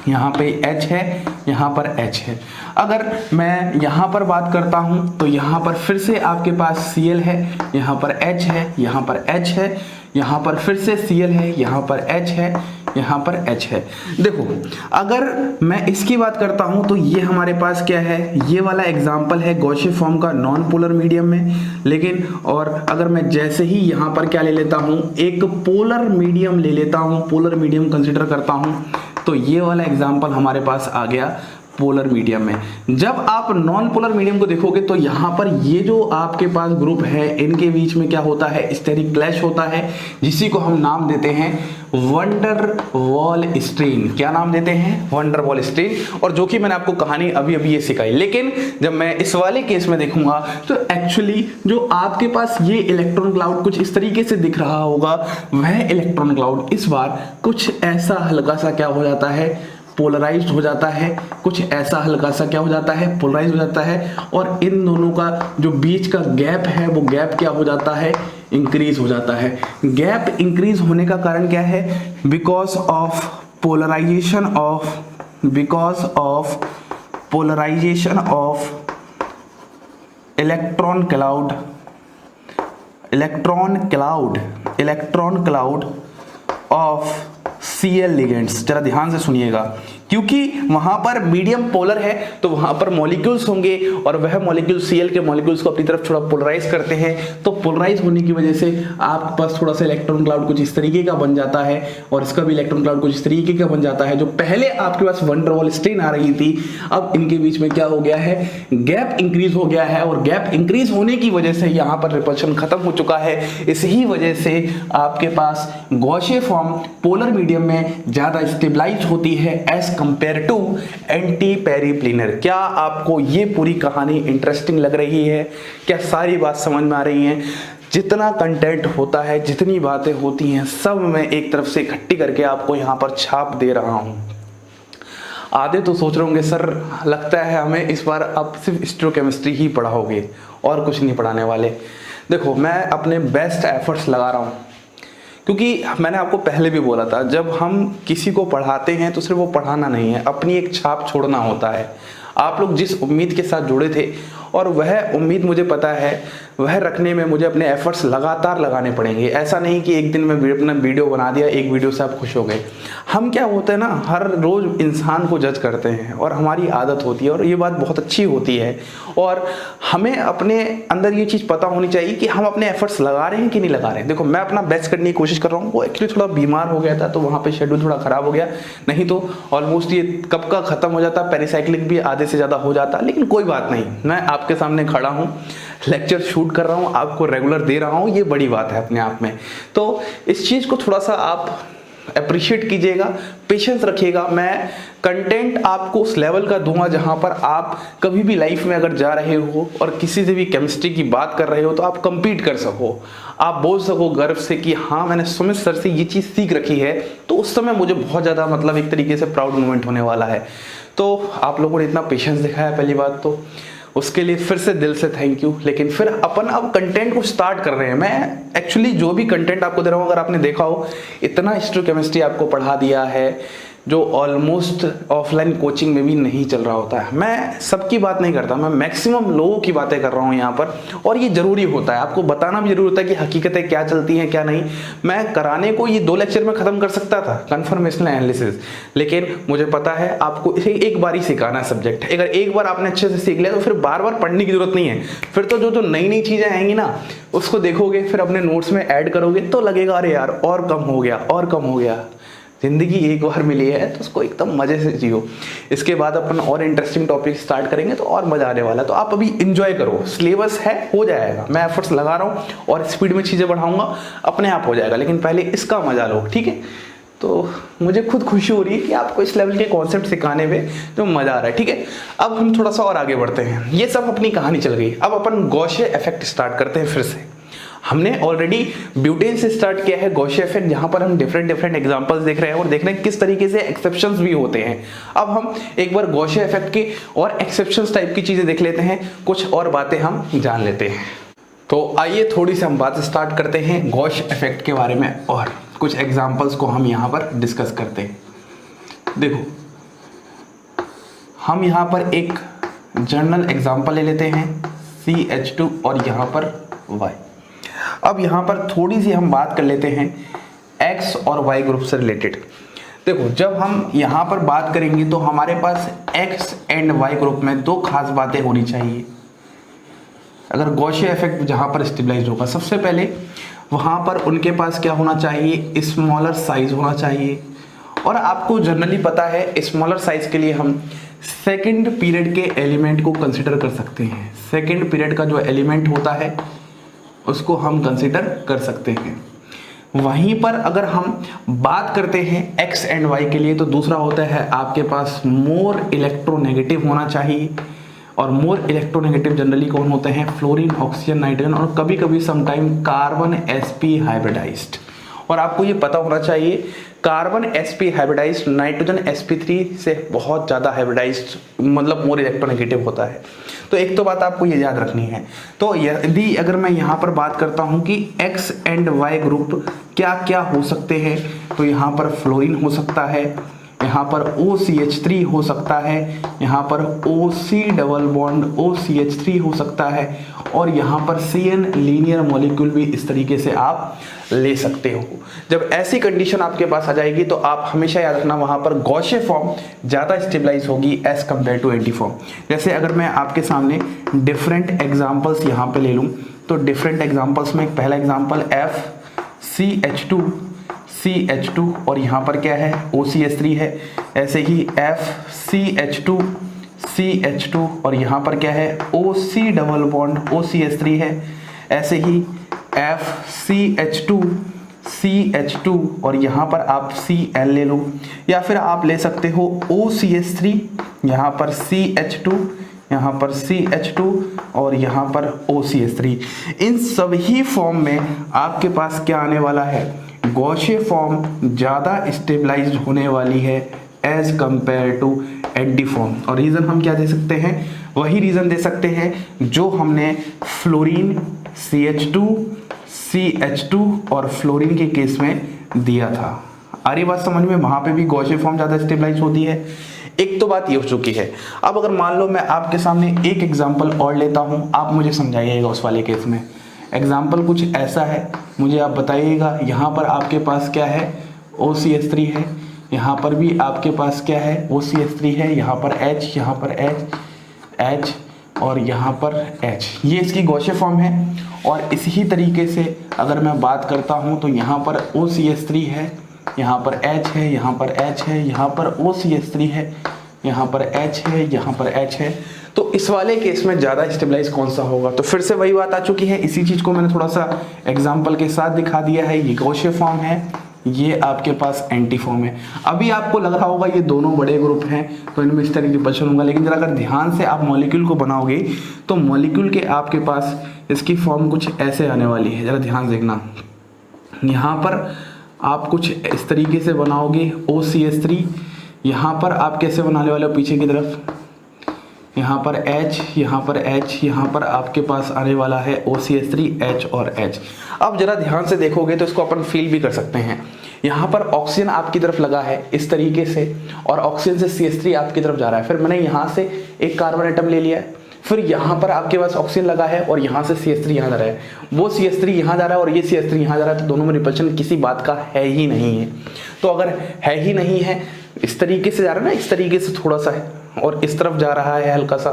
यहाँ पे H है, यहाँ पर H है। अगर मैं यहाँ पर बात करता हूँ तो यहाँ पर फिर से आपके पास Cl है, यहाँ पर H है, यहाँ पर H है, यहाँ पर फिर से Cl है, यहाँ पर H है, यहाँ पर H है। देखो अगर मैं इसकी बात करता हूं तो ये हमारे पास क्या है, ये वाला एग्जाम्पल है गॉसे फॉर्म का नॉन पोलर मीडियम में। लेकिन और अगर मैं जैसे ही यहाँ पर क्या ले लेता हूं, एक पोलर मीडियम ले लेता हूं, पोलर मीडियम कंसिडर करता हूं, तो ये वाला एग्जाम्पल हमारे पास आ गया पोलर मीडियम में। जब आप नॉन पोलर मीडियम को देखोगे तो यहाँ पर ये जो आपके पास ग्रुप है, इनके बीच में क्या होता है, स्टेरिक क्लैश होता है, जिसी को हम नाम देते हैं वंडरवॉल स्ट्रेन। क्या नाम देते हैं, वंडरवॉल स्ट्रेन। और जो कि मैंने आपको कहानी अभी अभी ये सिखाई। लेकिन जब मैं इस वाले केस में देखूंगा तो एक्चुअली जो आपके पास ये इलेक्ट्रॉन क्लाउड कुछ इस तरीके से दिख रहा होगा, वह इलेक्ट्रॉन क्लाउड इस बार कुछ ऐसा हल्का सा क्या हो जाता है, पोलराइज्ड हो जाता है, कुछ ऐसा हल्का सा क्या हो जाता है, पोलराइज हो जाता है। और इन दोनों का जो बीच का गैप है, वो गैप क्या हो जाता है, इंक्रीज हो जाता है। गैप इंक्रीज होने का कारण क्या है, because of polarisation of electron cloud of Cl ligands. जरा ध्यान से सुनिएगा, क्योंकि वहां पर मीडियम पोलर है तो वहां पर मॉलिक्यूल्स होंगे और वह मॉलिक्यूल Cl के मॉलिक्यूल्स को अपनी तरफ थोड़ा पोलराइज करते हैं। तो पोलराइज होने की वजह से आपके पास थोड़ा सा इलेक्ट्रॉन क्लाउड कुछ इस तरीके का बन जाता है और इसका भी इलेक्ट्रॉन क्लाउड कुछ इस तरीके का बन जाता है। जो पहले आपके पास वंडरवॉल स्ट्रेन आ रही थी, अब इनके बीच में क्या हो गया है, गैप इंक्रीज हो गया है। और गैप इंक्रीज होने की वजह से यहाँ पर रिपल्शन खत्म हो चुका है। इसी वजह से आपके पास गॉसे फॉर्म पोलर मीडियम में ज्यादा स्टेबलाइज होती है एज कंपेयर टू एंटी पेरिप्लिनर। क्या आपको ये पूरी कहानी इंटरेस्टिंग लग रही है? क्या सारी बात समझ में आ रही है? जितना कंटेंट होता है, जितनी बातें होती हैं, सब मैं एक तरफ से इकट्ठी करके आपको यहाँ पर छाप दे रहा हूँ। आधे तो सोच रहे होंगे सर लगता है हमें इस बार अब सिर्फ स्टीरियोकेमिस्ट्री ही पढ़ाओगे और कुछ नहीं पढ़ाने वाले। देखो मैं अपने बेस्ट एफर्ट्स लगा रहा हूँ, क्योंकि मैंने आपको पहले भी बोला था, जब हम किसी को पढ़ाते हैं तो सिर्फ वो पढ़ाना नहीं है, अपनी एक छाप छोड़ना होता है। आप लोग जिस उम्मीद के साथ जुड़े थे और वह उम्मीद मुझे पता है वह रखने में मुझे अपने एफर्ट्स लगातार लगाने पड़ेंगे। ऐसा नहीं कि एक दिन में अपना वीडियो बना दिया, एक वीडियो से आप खुश हो गए। हम क्या होते हैं ना, हर रोज इंसान को जज करते हैं और हमारी आदत होती है, और ये बात बहुत अच्छी होती है। और हमें अपने अंदर ये चीज़ पता होनी चाहिए कि हम अपने एफर्ट्स लगा रहे हैं कि नहीं लगा रहे हैं। देखो, मैं अपना बेस्ट करने की कोशिश कर रहा हूँ। वो एक्चुअली थोड़ा बीमार हो गया था तो वहाँ पे शेड्यूल थोड़ा खराब हो गया, नहीं तो ऑलमोस्ट ये कब का खत्म हो जाता, पेरिसाइक्लिक भी आधे से ज़्यादा हो जाता। लेकिन कोई बात नहीं, मैं आपके सामने खड़ा हूँ, लेक्चर शूट कर रहा हूँ, आपको रेगुलर दे रहा हूँ, ये बड़ी बात है अपने आप में। तो इस चीज़ को थोड़ा सा आप अप्रिशिएट कीजिएगा, पेशेंस रखिएगा। मैं कंटेंट आपको उस लेवल का दूंगा जहां पर आप कभी भी लाइफ में अगर जा रहे हो और किसी से भी केमिस्ट्री की बात कर रहे हो तो आप compete कर सको, आप बोल सको गर्व से कि हाँ मैंने सुमित सर से ये चीज़ सीख रखी है। तो उस समय मुझे बहुत ज़्यादा मतलब एक तरीके से प्राउड मोमेंट होने वाला है। तो आप लोगों ने इतना पेशेंस दिखाया, पहली बात तो उसके लिए फिर से दिल से थैंक यू। लेकिन फिर अपन अब कंटेंट को स्टार्ट कर रहे हैं। मैं एक्चुअली जो भी कंटेंट आपको दे रहा हूँ, अगर आपने देखा हो, इतना हिस्टोकेमिस्ट्री आपको पढ़ा दिया है जो ऑलमोस्ट ऑफलाइन कोचिंग में भी नहीं चल रहा होता है। मैं सबकी बात नहीं करता, मैं मैक्सिमम लोगों की बातें कर रहा हूँ यहाँ पर, और ये जरूरी होता है, आपको बताना भी जरूरी होता है कि हकीकतें क्या चलती हैं क्या नहीं। मैं कराने को ये 2 लेक्चर में खत्म कर सकता था, कन्फर्मेशनल एनालिसिस, लेकिन मुझे पता है आपको इसे एक बार ही सिखाना है सब्जेक्ट। अगर एक बार आपने अच्छे से सीख लिया तो फिर बार बार पढ़ने की जरूरत नहीं है। फिर तो जो नई नई चीजें आएंगी ना, उसको देखोगे, फिर अपने नोट्स में ऐड करोगे तो लगेगा अरे यार और कम हो गया और कम हो गया। जिंदगी एक बार मिली है तो उसको एकदम मजे से जियो। इसके बाद अपन और इंटरेस्टिंग टॉपिक स्टार्ट करेंगे तो और मजा आने वाला है। तो आप अभी इंजॉय करो, सिलेबस है, हो जाएगा। मैं एफर्ट्स लगा रहा हूँ और स्पीड में चीजें बढ़ाऊंगा, अपने आप हो जाएगा। लेकिन पहले इसका मजा लो, ठीक है। तो मुझे खुद खुशी हो रही है कि आपको इस लेवल के कॉन्सेप्ट सिखाने में तो मजा आ रहा है, ठीक है। अब हम थोड़ा सा और आगे बढ़ते हैं। ये सब अपनी कहानी चल गई, अब अपन गॉसियर इफेक्ट स्टार्ट करते हैं फिर से। हमने ऑलरेडी ब्यूटेन से स्टार्ट किया है गॉसियर इफेक्ट, जहां पर हम डिफरेंट एग्जांपल्स देख रहे हैं और देख रहे हैं किस तरीके से एक्सेप्शंस भी होते हैं। अब हम एक बार गॉसियर इफेक्ट के और एक्सेप्शंस टाइप की चीजें देख लेते हैं, कुछ और बातें हम जान लेते हैं। तो आइए थोड़ी सी हम बात स्टार्ट करते हैं गॉसियर इफेक्ट के बारे में और कुछ एग्जाम्पल्स को हम यहाँ पर डिस्कस करते हैं। देखो, हम यहाँ पर एक जर्नल एग्जाम्पल ले लेते हैं CH2 और यहाँ पर Y। अब यहाँ पर थोड़ी सी हम बात कर लेते हैं X और Y ग्रुप से रिलेटेड। देखो, जब हम यहाँ पर बात करेंगे तो हमारे पास X एंड Y ग्रुप में 2 खास बातें होनी चाहिए अगर गॉसियर इफेक्ट जहाँ पर स्टेबलाइज होगा। सबसे पहले वहाँ पर उनके पास क्या होना चाहिए, स्मॉलर साइज होना चाहिए। और आपको जनरली पता है स्मॉलर साइज के लिए हम सेकंड पीरियड के एलिमेंट को कंसिडर कर सकते हैं। सेकंड पीरियड का जो एलिमेंट होता है उसको हम कंसिडर कर सकते हैं। वहीं पर अगर हम बात करते हैं X एंड Y के लिए तो दूसरा होता है आपके पास मोर इलेक्ट्रोनेगेटिव होना चाहिए। और मोर इलेक्ट्रोनेगेटिव जनरली कौन होते हैं, फ्लोरीन, ऑक्सीजन, नाइट्रोजन और कभी कभी समटाइम कार्बन sp हाइब्रिडाइज्ड। और आपको ये पता होना चाहिए carbon sp hybridised nitrogen sp3 से बहुत ज़्यादा हाइब्रिडाइज्ड मतलब मोर इलेक्ट्रोनेगेटिव होता है। तो एक तो बात आपको ये याद रखनी है। तो यदि अगर मैं यहाँ पर बात करता हूँ कि X एंड Y ग्रुप क्या क्या हो सकते हैं, तो यहाँ पर फ्लोरीन हो सकता है, यहाँ पर OCH3 हो सकता है, यहाँ पर OC डबल बॉन्ड OCH3 हो सकता है, और यहाँ पर CN लीनियर मॉलिक्यूल भी इस तरीके से आप ले सकते हो। जब ऐसी कंडीशन आपके पास आ जाएगी तो आप हमेशा याद रखना वहाँ पर गॉसियर फॉर्म ज़्यादा स्टेबलाइज होगी as compare to anti form. जैसे अगर मैं आपके सामने डिफरेंट एग्जाम्पल्स यहाँ पे ले लूँ तो डिफरेंट एग्जाम्पल्स में पहला एग्जाम्पल FCH2 और यहाँ पर क्या है OCH3 है। ऐसे ही FCH2 और यहाँ पर क्या है OC डबल बॉन्ड OCH3 है। ऐसे ही FCH2 और यहाँ पर आप Cl ले लो, या फिर आप ले सकते हो OCH3, यहाँ पर CH2, यहाँ पर CH2 और यहाँ पर OCH3। इन सभी फॉर्म में आपके पास क्या आने वाला है, गॉसियर फॉर्म ज़्यादा स्टेबलाइज्ड होने वाली है as compare to anti form. और रीज़न हम क्या दे सकते हैं, वही रीज़न दे सकते हैं जो हमने फ्लोरीन, CH2, CH2 और फ्लोरीन के केस में दिया था। आ रही बात समझ में? वहां पे भी गॉसियन फॉर्म ज्यादा स्टेबलाइज होती है। एक तो बात ये हो चुकी है। अब अगर मान लो मैं आपके सामने एक एग्जांपल और लेता हूं, आप मुझे समझाइएगा उस वाले केस में। एग्जांपल कुछ ऐसा है, मुझे आप बताइएगा। यहाँ पर आपके पास क्या है? OCH3 है। यहाँ पर भी आपके पास क्या है? OCH3 है। यहाँ पर H, यहाँ पर H और यहाँ पर H, ये इसकी गॉसियन फॉर्म है। और इसी तरीके से अगर मैं बात करता हूँ तो यहाँ पर OCH3 है, यहाँ पर H है, यहाँ पर H है, यहाँ पर OCH3 है, यहाँ पर H है, यहाँ पर H है। तो इस वाले केस में ज़्यादा स्टेबलाइज कौन सा होगा? तो फिर से वही बात आ चुकी है। इसी चीज़ को मैंने थोड़ा सा एग्जाम्पल के साथ दिखा दिया है। ये गॉसियन फॉर्म है, ये आपके पास एंटी फॉर्म है। अभी आपको लग रहा होगा ये दोनों बड़े ग्रुप हैं तो इनमें इस तरीके बचन होगा, लेकिन जरा अगर ध्यान से आप मॉलिक्यूल को बनाओगे तो मॉलिक्यूल के आपके पास इसकी फॉर्म कुछ ऐसे आने वाली है। जरा ध्यान से देखना, यहाँ पर आप कुछ इस तरीके से बनाओगे OCH3, यहाँ पर आप कैसे बनाने वाले हो? पीछे की तरफ यहाँ पर H, यहाँ पर H, यहाँ पर आपके पास आने वाला है OCH3, H और H। अब जरा ध्यान से देखोगे तो इसको अपन फील भी कर सकते हैं। यहाँ पर ऑक्सीजन आपकी तरफ लगा है इस तरीके से और ऑक्सीजन से CH3 आपकी तरफ जा रहा है। फिर मैंने यहाँ से एक कार्बन एटम ले लिया है, फिर यहाँ पर आपके पास ऑक्सीजन लगा है और यहाँ से CH3 यहाँ जा रहा है, वो CH3 यहाँ जा रहा है और ये CH3 यहाँ जा रहा है। तो दोनों में रिपल्शन किसी बात का है ही नहीं है। तो अगर है ही नहीं है, इस तरीके से जा रहा है ना, इस तरीके से थोड़ा सा है और इस तरफ जा रहा है हल्का सा।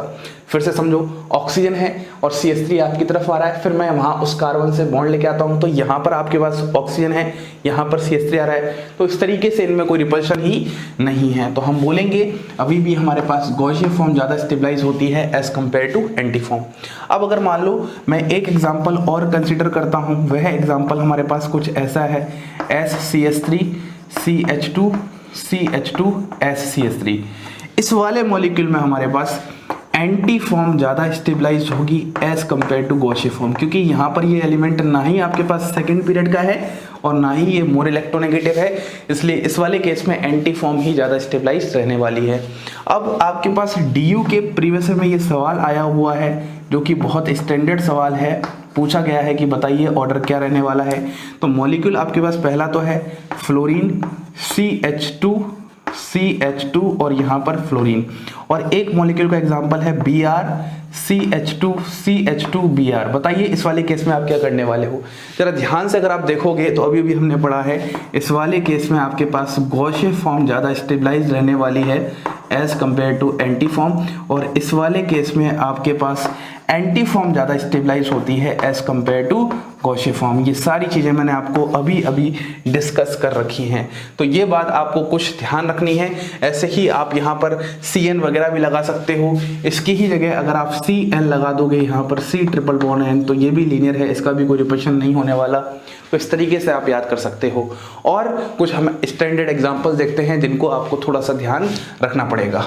फिर से समझो, ऑक्सीजन है और CH3 आपकी तरफ आ रहा है, फिर मैं वहाँ उस कार्बन से बॉन्ड लेके आता हूँ तो यहाँ पर आपके पास ऑक्सीजन है, यहाँ पर CH3 आ रहा है। तो इस तरीके से इनमें कोई रिपल्शन ही नहीं है। तो हम बोलेंगे अभी भी हमारे पास गॉसियन फॉर्म ज़्यादा स्टेबलाइज होती है as compare to anti form. अब अगर मान लो मैं एक एग्जाम्पल और कंसिडर करता हूँ, वह एग्जाम्पल हमारे पास कुछ ऐसा है, SCH3 CH2 CH2 SCH3। इस वाले मॉलिक्यूल में हमारे पास एंटी फॉर्म ज़्यादा स्टेबलाइज होगी as compare to Gaussian form, क्योंकि यहाँ पर ये एलिमेंट ना ही आपके पास सेकंड पीरियड का है और ना ही ये मोर इलेक्ट्रोनेगेटिव है, इसलिए इस वाले केस में एंटी फॉर्म ही ज़्यादा स्टेबलाइज रहने वाली है। अब आपके पास DU के प्रीवियस में ये सवाल आया हुआ है जो कि बहुत स्टैंडर्ड सवाल है। पूछा गया है कि बताइए ऑर्डर क्या रहने वाला है। तो मॉलिक्यूल आपके पास पहला तो है फ्लोरीन CH2 और यहाँ पर फ्लोरीन, और एक मॉलिक्यूल का एग्जांपल है Br CH2Br। बताइए इस वाले केस में आप क्या करने वाले हो? जरा ध्यान से अगर आप देखोगे तो अभी हमने पढ़ा है इस वाले केस में आपके पास गॉसियन फॉर्म ज़्यादा स्टेबलाइज रहने वाली है as compare to anti form, और इस वाले केस में आपके पास एंटी फॉर्म ज़्यादा स्टेबलाइज होती है as compare to Gaussian form. ये सारी चीज़ें मैंने आपको अभी अभी डिस्कस कर रखी हैं, तो ये बात आपको कुछ ध्यान रखनी है। ऐसे ही आप यहाँ पर CN वगैरह भी लगा सकते हो, इसकी ही जगह अगर आप CN लगा दोगे यहाँ पर C ट्रिपल बॉन्ड N, तो ये भी लीनियर है, इसका भी कोई रिपल्शन नहीं होने वाला। तो इस तरीके से आप याद कर सकते हो। और कुछ हम स्टैंडर्ड एग्जाम्पल्स देखते हैं जिनको आपको थोड़ा सा ध्यान रखना पड़ेगा।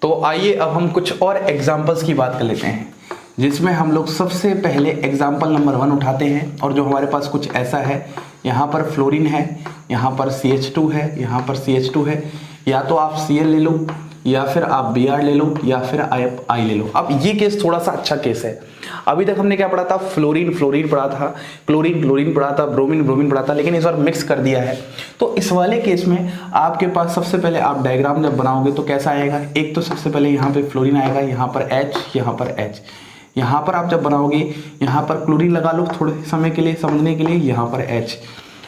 तो आइए अब हम कुछ और एग्जाम्पल्स की बात कर लेते हैं, जिसमें हम लोग सबसे पहले एग्जाम्पल नंबर 1 उठाते हैं, और जो हमारे पास कुछ ऐसा है। यहाँ पर फ्लोरीन है, यहाँ पर CH2 है, यहाँ पर CH2 है। या तो आप Cl ले लो, या फिर आप Br ले लो, या फिर I ले लो। अब ये केस थोड़ा सा अच्छा केस है। अभी तक हमने क्या पढ़ा था? फ्लोरीन पढ़ा था, क्लोरीन पढ़ा था, ब्रोमीन पढ़ा था, लेकिन इस बार मिक्स कर दिया है। तो इस वाले केस में आपके पास सबसे पहले आप डायग्राम जब बनाओगे तो कैसा आएगा? एक तो सबसे पहले यहाँ पे फ्लोरीन आएगा, यहाँ पर H, यहाँ पर H। यहाँ पर आप जब बनाओगे यहाँ पर क्लोरीन लगा लो थोड़े समय के लिए समझने के लिए, यहाँ पर H।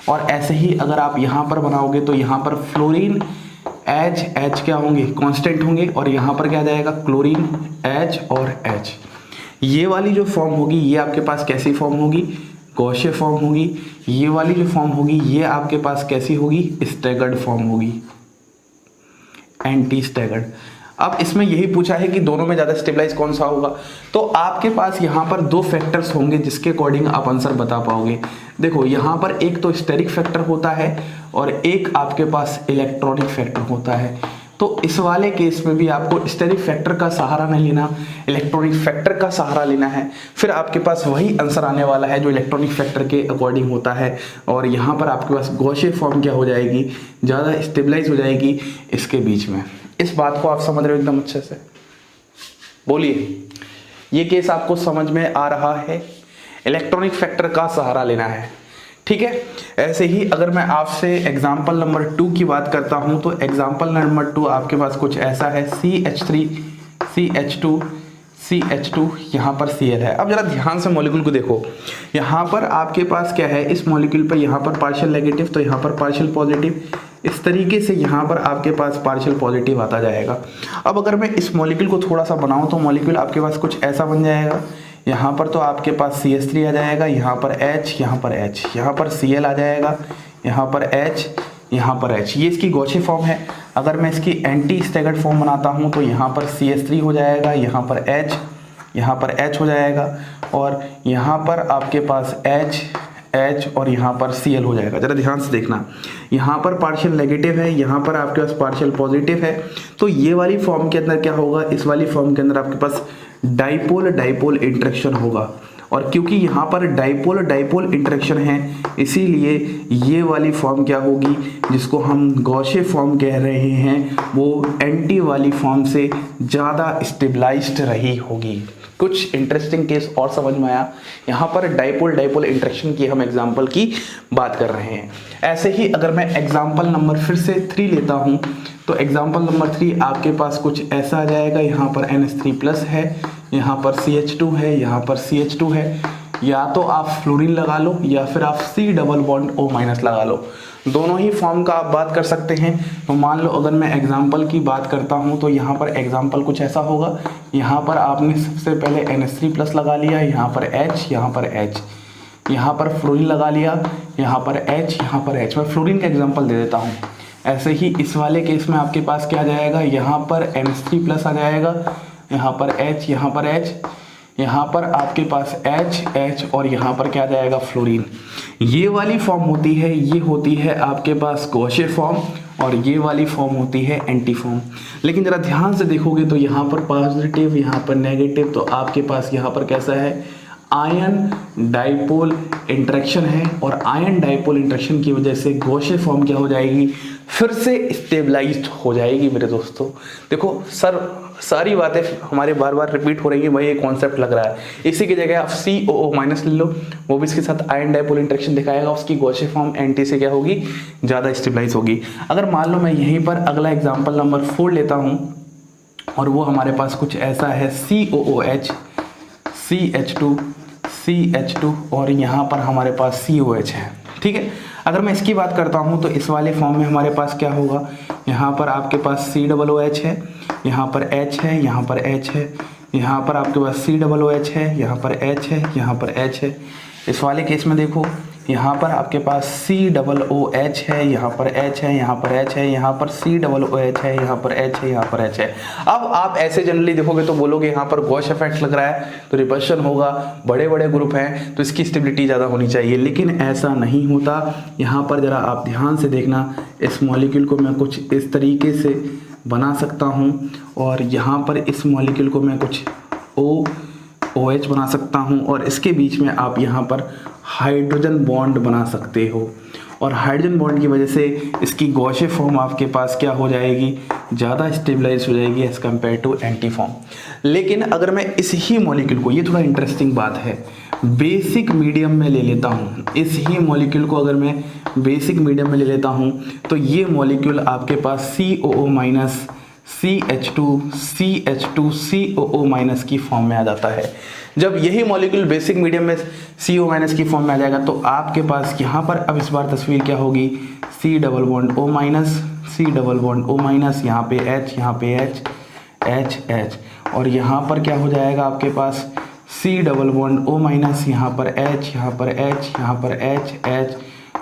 और ऐसे ही अगर आप यहाँ पर बनाओगे तो यहाँ पर फ्लोरीन H क्या होंगे? कांस्टेंट होंगे, और यहाँ पर क्या आ जाएगा? क्लोरीन H और H। ये वाली जो फॉर्म होगी ये आपके पास कैसी फॉर्म होगी? गॉसियन फॉर्म होगी। ये वाली जो फॉर्म होगी ये आपके पास कैसी होगी? स्टैगर्ड फॉर्म होगी, एंटी स्टैगर्ड। अब इसमें यही पूछा है कि दोनों में ज़्यादा स्टेबलाइज कौन सा होगा, तो आपके पास यहाँ पर 2 फैक्टर्स होंगे जिसके अकॉर्डिंग आप आंसर बता पाओगे। देखो यहाँ पर एक तो स्टेरिक फैक्टर होता है और एक आपके पास इलेक्ट्रॉनिक फैक्टर होता है। तो इस वाले केस में भी आपको स्टेरिक फैक्टर का सहारा नहीं लेना, इलेक्ट्रॉनिक फैक्टर का सहारा लेना है। फिर आपके पास वही आंसर आने वाला है जो इलेक्ट्रॉनिक फैक्टर के अकॉर्डिंग होता है, और यहाँ पर आपके पास गॉसियन फॉर्म क्या हो जाएगी? ज़्यादा स्टेबलाइज हो जाएगी इसके बीच में। इस बात को आप समझ रहे हो एकदम अच्छे से? बोलिए, ये केस आपको समझ में आ रहा है? इलेक्ट्रॉनिक फैक्टर का सहारा लेना है। ठीक है, ऐसे ही अगर मैं आपसे एग्जाम्पल नंबर 2 की बात करता हूं तो एग्जाम्पल नंबर 2 आपके पास कुछ ऐसा है, CH3 CH2 CH2, यहाँ पर Cl है। अब जरा ध्यान से मॉलिक्यूल को देखो, यहाँ पर आपके पास क्या है, इस मॉलिक्यूल पर यहाँ पर पार्शियल नेगेटिव तो यहाँ पर पार्शियल पॉजिटिव, इस तरीके से यहाँ पर आपके पास पार्शियल पॉजिटिव आता जाएगा। अब अगर मैं इस मॉलिक्यूल को थोड़ा सा बनाऊँ तो मॉलिक्यूल आपके पास कुछ ऐसा बन जाएगा। यहाँ पर तो आपके पास CH3 आ जाएगा, यहाँ पर H, यहाँ पर H, यहाँ पर Cl आ जाएगा, यहाँ पर H, यहाँ पर H। ये इसकी गॉचे फॉर्म है। अगर मैं इसकी एंटी स्टैगर्ड फॉर्म बनाता हूँ तो यहाँ पर CH3 हो जाएगा, यहाँ पर H, यहाँ पर H हो जाएगा और यहाँ पर आपके पास H और यहाँ पर Cl हो जाएगा। ज़रा ध्यान से देखना, यहाँ पर पार्शियल नेगेटिव है, यहाँ पर आपके पास पार्शियल पॉजिटिव है। तो ये वाली फॉर्म के अंदर क्या होगा, इस वाली फॉर्म के अंदर आपके पास डाइपोल इंटरेक्शन होगा। और क्योंकि यहाँ पर डाइपोल इंटरेक्शन है इसीलिए ये वाली फॉर्म क्या होगी, जिसको हम गॉचे फॉर्म कह रहे हैं, वो एंटी वाली फॉर्म से ज़्यादा स्टेबलाइज्ड रही होगी। कुछ इंटरेस्टिंग केस और समझ में आया। यहाँ पर डाइपोल इंटरेक्शन की हम एग्जाम्पल की बात कर रहे हैं। ऐसे ही अगर मैं एग्जाम्पल नंबर फिर से 3 लेता हूँ तो एग्जाम्पल नंबर 3 आपके पास कुछ ऐसा आ जाएगा। यहाँ पर NH3+ है, यहाँ पर CH2 है, यहाँ पर CH2 है। या तो आप फ्लोरीन लगा लो या फिर आप C+O- लगा लो, दोनों ही फॉर्म का आप बात कर सकते हैं। तो मान लो अगर मैं एग्जाम्पल की बात करता हूं तो यहाँ पर एग्जाम्पल कुछ ऐसा होगा। यहाँ पर आपने सबसे पहले NH3+ लगा लिया, यहाँ पर H, यहाँ पर H, यहाँ पर फ्लोरीन लगा लिया, यहाँ पर H, यहाँ पर H। मैं फ्लोरीन का एग्जाम्पल दे देता हूँ। ऐसे ही इस वाले केस में आपके पास क्या आ जाएगा, यहाँ पर NH3+ आ जाएगा, यहाँ पर H, यहाँ पर H, यहाँ पर आपके पास H और यहाँ पर क्या आ जाएगा, फ्लोरीन। ये वाली फॉर्म होती है, ये होती है आपके पास गॉचे फॉर्म और ये वाली फॉर्म होती है एंटी फॉर्म। लेकिन ज़रा ध्यान से देखोगे तो यहाँ पर पॉजिटिव, यहाँ पर नेगेटिव, तो आपके पास यहाँ पर कैसा है, आयन डाइपोल इंटरेक्शन है। और आयन डाइपोल इंटरेक्शन की वजह से गॉचे फॉर्म क्या हो जाएगी, फिर से स्टेबलाइज्ड हो जाएगी। मेरे दोस्तों देखो सर, सारी बातें हमारे बार बार रिपीट हो रही है, वही एक कॉन्सेप्ट लग रहा है। इसी की जगह आप COO- ले लो, वो भी इसके साथ आयन डाइपोल इंटरेक्शन दिखाएगा, उसकी गॉचे फॉर्म एंटी से क्या होगी, ज़्यादा स्टेबलाइज होगी। अगर मान लो मैं यहीं पर अगला एग्जाम्पल नंबर 4 लेता हूँ और वो हमारे पास कुछ ऐसा है, COOH, CH2 और यहाँ पर हमारे पास COH है। ठीक है, अगर मैं इसकी बात करता हूँ तो इस वाले फॉर्म में हमारे पास क्या होगा, यहाँ पर आपके पास COOH है, यहाँ पर H है, यहाँ पर H है, यहाँ पर आपके पास COOH है, यहाँ पर H है, यहाँ पर H है। इस वाले केस में देखो, यहाँ पर आपके पास COOH है, यहाँ पर H है, यहाँ पर H है, यहाँ पर COOH है, यहाँ पर H है, यहाँ पर H है। अब आप ऐसे जनरली देखोगे तो बोलोगे यहाँ पर गॉश इफेक्ट लग रहा है तो रिपल्शन होगा, बड़े बड़े ग्रुप हैं तो इसकी स्टेबिलिटी ज़्यादा होनी चाहिए, लेकिन ऐसा नहीं होता। यहाँ पर ज़रा आप ध्यान से देखना, इस मॉलिक्यूल को मैं कुछ इस तरीके से बना सकता हूँ और यहाँ पर इस मॉलिक्यूल को मैं कुछ OH बना सकता हूँ और इसके बीच में आप यहाँ पर हाइड्रोजन बॉन्ड बना सकते हो और हाइड्रोजन बॉन्ड की वजह से इसकी गॉचे फॉर्म आपके पास क्या हो जाएगी, ज़्यादा स्टेबलाइज हो जाएगी as compare to anti form. लेकिन अगर मैं इस ही मॉलिक्यूल को, ये थोड़ा इंटरेस्टिंग बात है, बेसिक मीडियम में ले लेता हूँ, इस ही मॉलिक्यूल को अगर मैं बेसिक मीडियम में ले लेता हूँ तो ये मॉलिक्यूल आपके पास COO- CH2COO- की फॉर्म में आ जाता है। जब यही मॉलिक्यूल बेसिक मीडियम में CO- की फॉर्म में आ जाएगा तो आपके पास यहाँ पर अब इस बार तस्वीर क्या होगी, C+O-, यहाँ पे H, यहाँ पे H और यहाँ पर क्या हो जाएगा आपके पास C+O-, यहाँ पर H, यहाँ पर H, यहाँ पर H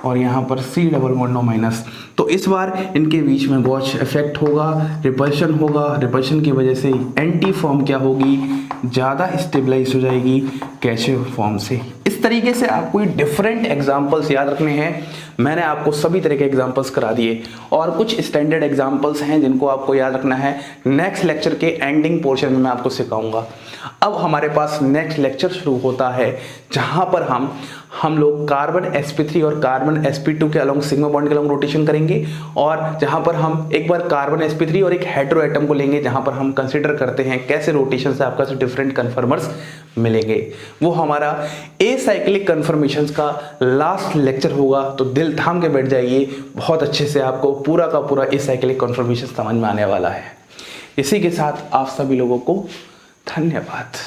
और यहाँ पर C+O-। तो इस बार इनके बीच में गॉश इफेक्ट होगा, रिपल्शन होगा, रिपल्शन की वजह से एंटी फॉर्म क्या होगी, ज़्यादा स्टेबलाइज हो जाएगी गैसीय फॉर्म से। इस तरीके से आपको डिफरेंट एग्जांपल्स याद रखने हैं। मैंने आपको सभी तरह के एग्जाम्पल्स करा दिए और कुछ स्टैंडर्ड एग्जाम्पल्स हैं जिनको आपको याद रखना है। नेक्स्ट लेक्चर के एंडिंग पोर्शन में मैं आपको सिखाऊंगा। अब हमारे पास नेक्स्ट लेक्चर शुरू होता है जहां पर हम लोग कार्बन sp3 और कार्बन sp2 के अलोंग सिग्मा बॉन्ड के अलोंग रोटेशन करेंगे, और जहां पर हम एक बार कार्बन sp3 और एक हेटेरो एटम को लेंगे जहां पर हम कंसीडर करते हैं कैसे रोटेशन से आपका डिफरेंट कन्फर्मर्स मिलेंगे। वो हमारा एसाइक्लिक कन्फर्मेशंस का लास्ट लेक्चर होगा, तो दिल थाम के बैठ जाइए, बहुत अच्छे से आपको पूरा का पूरा एसाइक्लिक कन्फर्मेशन समझ में आने वाला है। इसी के साथ आप सभी लोगों को धन्यवाद।